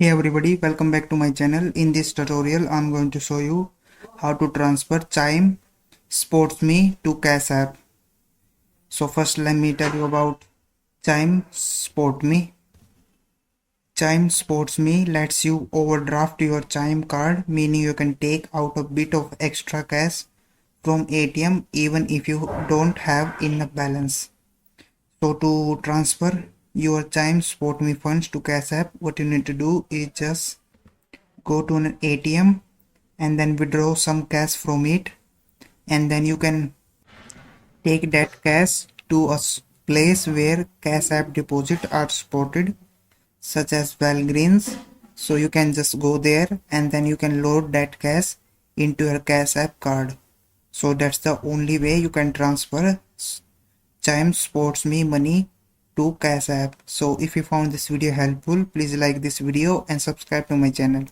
Hey everybody, welcome back to my channel. In this tutorial, I'm going to show you how to transfer Chime SportsMe to Cash App. So first let me tell you about Chime SportsMe. Chime SportsMe lets you overdraft your Chime card, meaning you can take out a bit of extra cash from ATM even if you don't have enough balance. So to transfer your Chime SportsMe funds to Cash App, what you need to do is just go to an ATM and then withdraw some cash from it, and then you can take that cash to a place where Cash App deposit are supported, such as Valgreens. So you can just go there and then you can load that cash into your Cash App card. So that's the only way you can transfer Chime Sports Me money to Cash App. So if you found this video helpful, please like this video and subscribe to my channel.